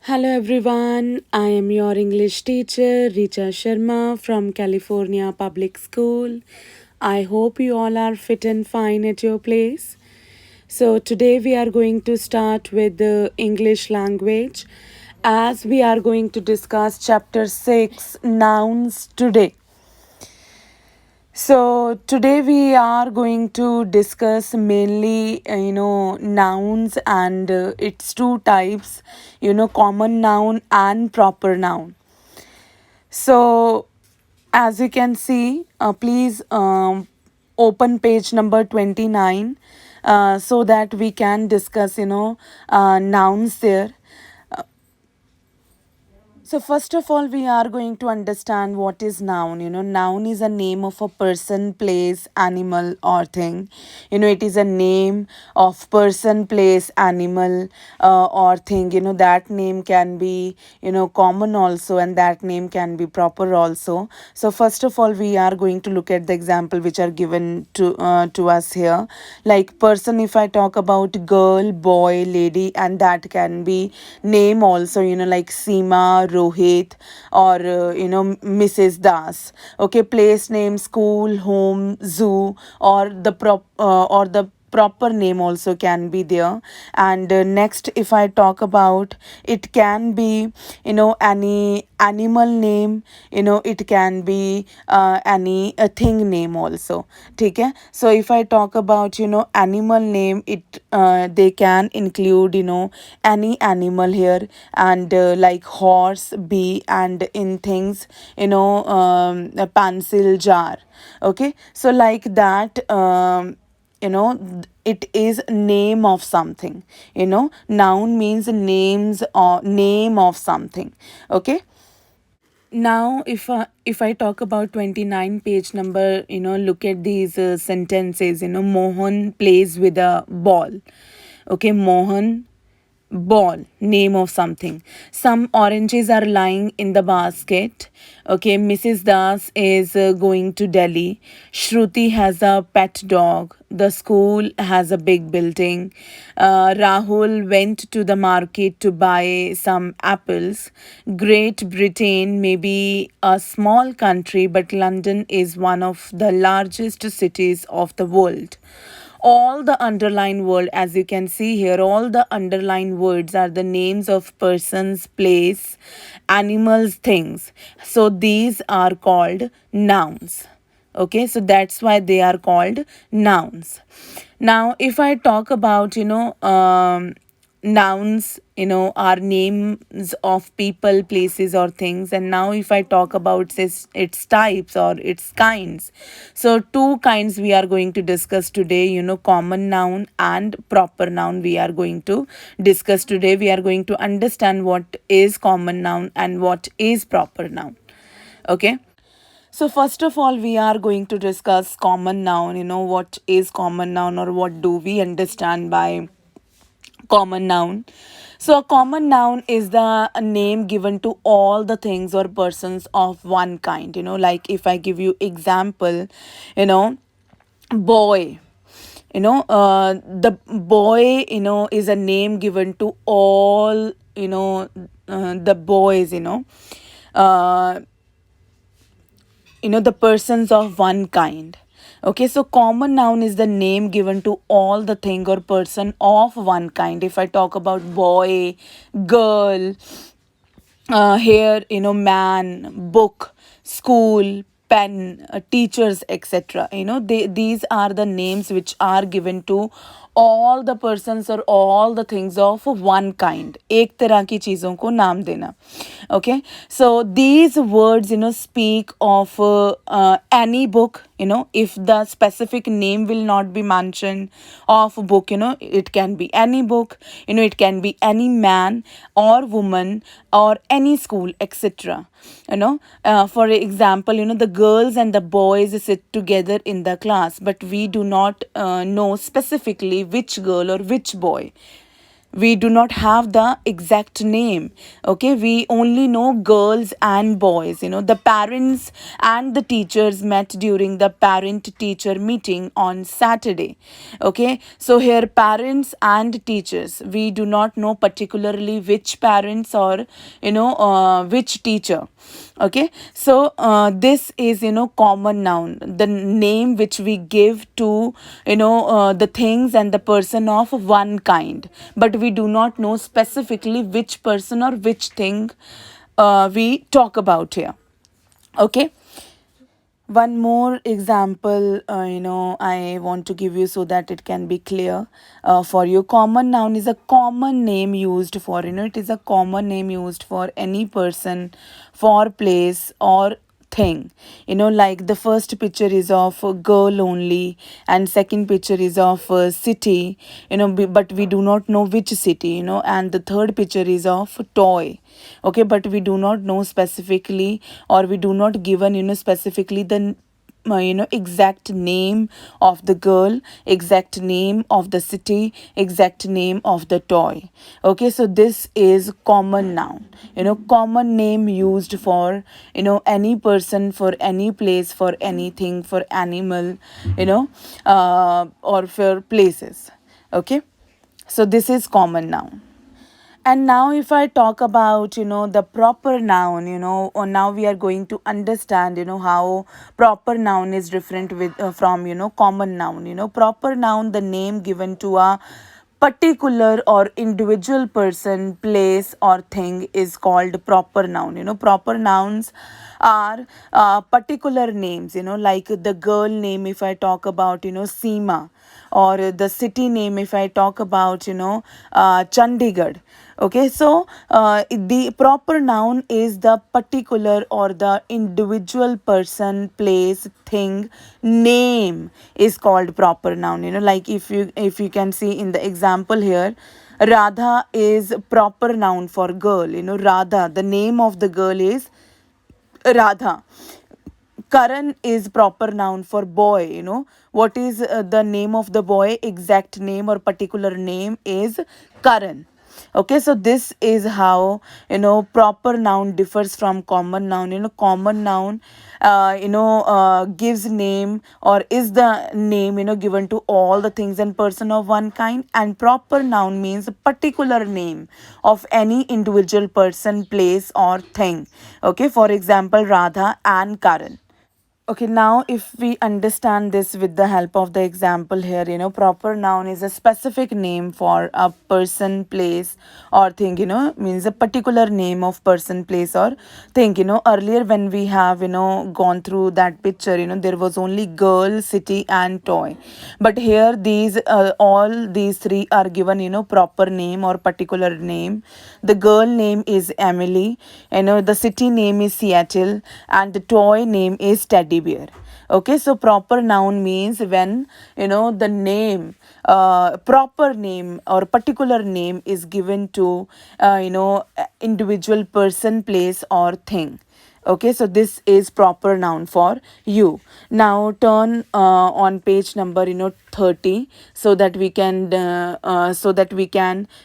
Hello everyone, I am your English teacher Richa Sharma from California Public School. I hope you all are fit and fine at your place. So, today we are going to start with the English language as we are going to discuss chapter 6 nouns today. So today we are going to discuss mainly nouns and its two types, common noun and proper noun. So as you can see, please open page number 29 so that we can discuss nouns there. So, first of all, we are going to understand what is noun. Noun is a name of a person, place, animal, or thing. It is a name of person, place, animal, or thing. That name can be, common also, and that name can be proper also. So, first of all, we are going to look at the example which are given to us here. Like person, if I talk about girl, boy, lady, and that can be name also. Like Seema, Rohit, or Mrs. Das. Okay, place name, school, home, zoo, or the proper name also can be there. And next, if I talk about, it can be any animal name, it can be any a thing name also. Okay, so if I talk about animal name, they can include any animal here, and like horse, bee, and in things a pencil, jar. Okay, so like that, it is name of something. Noun means names or name of something. Okay, now if I talk about 29 page number, look at these sentences. Mohan plays with a ball. Okay, Mohan, ball, name of something. Some oranges are lying in the basket. Okay, Mrs. Das is going to Delhi. Shruti has a pet dog. The school has a big building. Rahul went to the market to buy some apples. Great Britain may be a small country, but London is one of the largest cities of the world. All the underlined word, as you can see here, all the underlined words are the names of persons, place, animals, things. So these are called nouns. Okay, so that's why they are called nouns. Now if I talk about nouns, are names of people, places, or things. And now if I talk about its types or its kinds, so two kinds we are going to discuss today. Common noun and proper noun we are going to discuss today. We are going to understand what is common noun and what is proper noun. Okay, so first of all, we are going to discuss common noun. What is common noun, or what do we understand by common noun? So a common noun is the name given to all the things or persons of one kind. Like if I give you example, boy. The boy, is a name given to all, the boys. Uh, the persons of one kind. Okay, so common noun is the name given to all the thing or person of one kind. If I talk about boy, girl, here, man, book, school, pen, teachers, etc. These are the names which are given to all the persons or all the things of one kind. एक तरह की चीज़ों को नाम देना. Okay, so these words speak of any book. If the specific name will not be mentioned of a book, it can be any book. It can be any man or woman or any school, etc. For example, the girls and the boys sit together in the class, but we do not know specifically which girl or which boy. we do not have the exact name. Okay, we only know girls and boys. The parents and the teachers met during the parent teacher meeting on Saturday. Okay, so here parents and teachers, we do not know particularly which parents or which teacher. Okay, so this is common noun, the name which we give to the things and the person of one kind, but we do not know specifically which person or which thing we talk about here. Okay, one more example, I want to give you so that it can be clear for you. Common noun is a common name used for, it is a common name used for any person, for place or thing. Like the first picture is of a girl only, and second picture is of a city, but we do not know which city, and the third picture is of a toy. Okay, but we do not know specifically, or we do not given specifically the exact name of the girl, exact name of the city, exact name of the toy. Okay, so this is common noun, common name used for any person, for any place, for anything, for animal, or for places. Okay, so this is common noun. And now, if I talk about, the proper noun, or now we are going to understand, how proper noun is different with from, common noun. Proper noun, the name given to a particular or individual person, place, or thing is called proper noun. Proper nouns are particular names, like the girl name, if I talk about, Seema, or the city name, if I talk about, Chandigarh. Okay, so the proper noun is the particular or the individual person, place, thing, name is called proper noun. Like if you can see in the example here, Radha is proper noun for girl. Radha, the name of the girl is Radha. Karan is proper noun for boy. What is the name of the boy? Exact name or particular name is Karan. Okay, so this is how proper noun differs from common noun. Common noun gives name, or is the name given to all the things and person of one kind, and proper noun means a particular name of any individual person, place, or thing. Okay, for example, Radha and Karan. Okay, now if we understand this with the help of the example here, proper noun is a specific name for a person, place, or thing, means a particular name of person, place, or thing. Earlier when we have, gone through that picture, there was only girl, city, and toy. But here, all these three are given, proper name or particular name. The girl name is Emily, the city name is Seattle, and the toy name is Teddy Bear. Okay, so proper noun means when the name, proper name or particular name is given to individual person, place, or thing. Okay, so this is proper noun for you. Now turn on page number 30, so that we can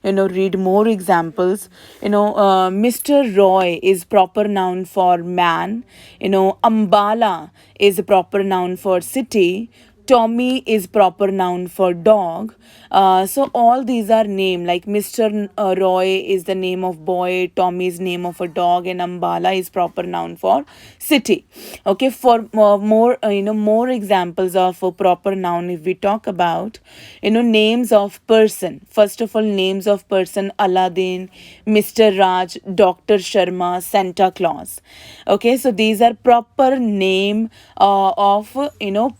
read more examples. Mr. Roy is proper noun for man. Ambala is a proper noun for city. Tommy is proper noun for dog. So all these are name, like Mr. Roy is the name of boy, Tommy is name of a dog, and Ambala is proper noun for city. Okay, for more examples of a proper noun, if we talk about names of person. First of all, names of person: Aladdin, Mr. Raj, Dr. Sharma, Santa Claus. Okay, so these are proper name of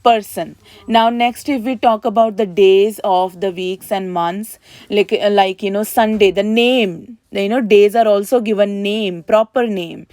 person. Now next, if we talk about the days of the weeks and months, like Sunday, the name, days are also given name, proper name.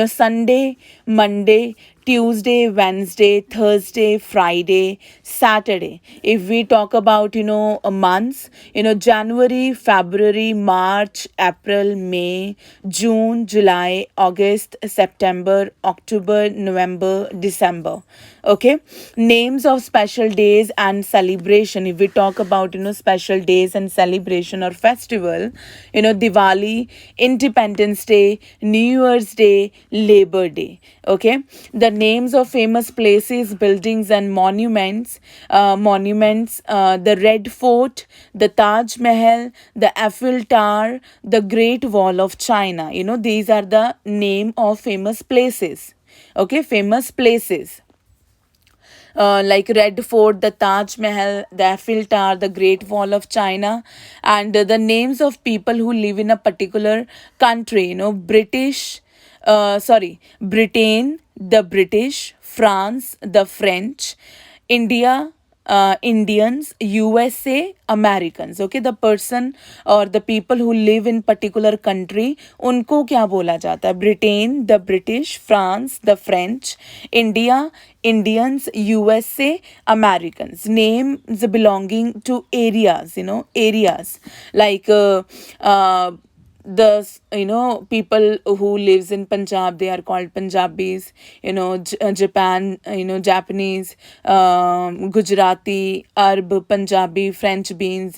Sunday, Monday, Tuesday, Wednesday, Thursday, Friday, Saturday. If we talk about, months, January, February, March, April, May, June, July, August, September, October, November, December. Okay, names of special days and celebration. If we talk about, special days and celebration or festival, Diwali, Independence Day, New Year's Day, Labor Day. Okay, the names of famous places, buildings, and monuments, the Red Fort, the Taj Mahal, the Eiffel Tower, the Great Wall of China. These are the name of famous places. Okay, famous places like Red Fort, the Taj Mahal, the Eiffel Tower, the Great Wall of China, and the names of people who live in a particular country. Britain, the British, France, the French, India, Indians, USA, Americans. Okay, the person or the people who live in particular country, उनको क्या बोला जाता है? Britain, the British, France, the French, India, Indians, USA, Americans. Names belonging to areas, areas like the people who lives in Punjab, they are called Punjabis. Japan, Japanese, Gujarati, Arab, Punjabi, French beans,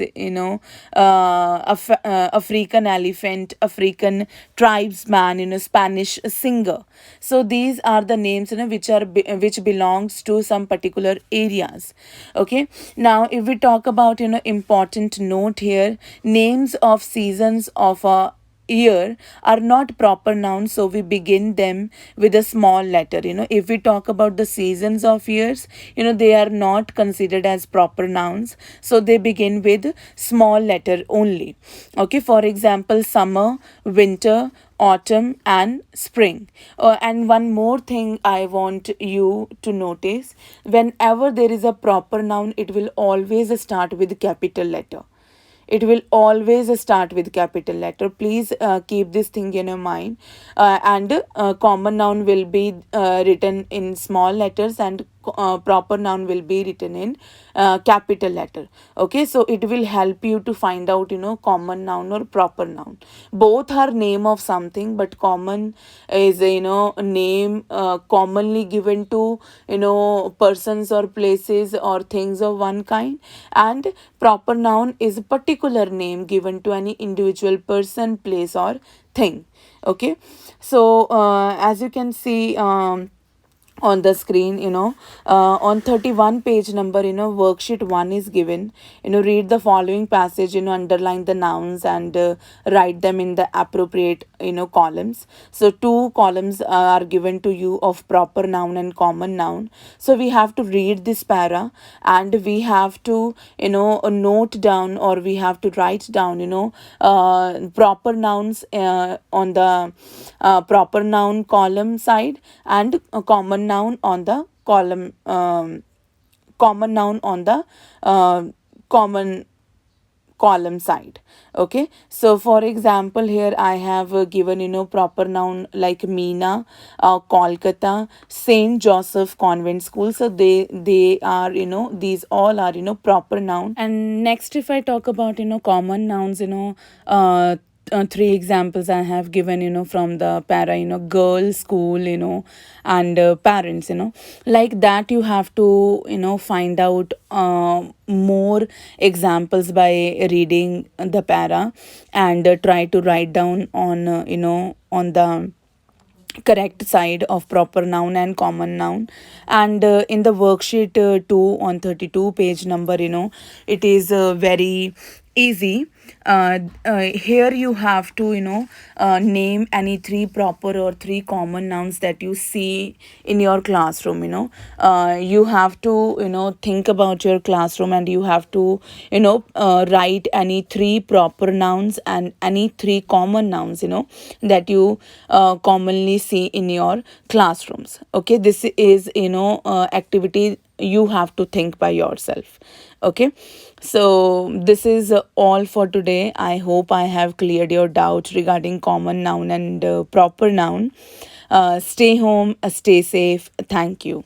African elephant, African tribesman, Spanish singer. So these are the names, which belongs to some particular areas. Okay, now if we talk about, important note here, names of seasons of a year are not proper nouns, so we begin them with a small letter. If we talk about the seasons of years, they are not considered as proper nouns, so they begin with small letter only. Okay, for example, summer, winter, autumn, and spring. And one more thing I want you to notice: whenever there is a proper noun, it will always start with capital letter. It will always start with capital letter. Please keep this thing in your mind. And common noun will be written in small letters, and proper noun will be written in capital letter. Okay, so it will help you to find out, common noun or proper noun. Both are name of something, but common is, a name commonly given to, persons or places or things of one kind, and proper noun is a particular name given to any individual person, place, or thing. Okay, so as you can see, on the screen, on 31 page number, worksheet 1 is given. Read the following passage, underline the nouns, and write them in the appropriate, columns. So two columns are given to you of proper noun and common noun. So we have to read this para, and we have to, note down, or we have to write down, proper nouns on the proper noun column side, and a common noun on the column, common noun on the common column side. Okay, so for example, here I have given, proper noun like Meena, Kolkata, Saint Joseph Convent School. So they are, these all are, proper noun. And next, if I talk about, common nouns, three examples I have given, from the para, girl, school, and parents, like that. You have to, find out more examples by reading the para, and try to write down on, on the correct side of proper noun and common noun. And in the worksheet 2 on 32 page number, it is very easy. Here you have to, name any three proper or three common nouns that you see in your classroom. You have to, think about your classroom, and you have to, write any three proper nouns and any three common nouns, that you commonly see in your classrooms. Okay, this is, activity you have to think by yourself. Okay, so this is all for today. I hope I have cleared your doubts regarding common noun and proper noun. Stay home, stay safe. Thank you.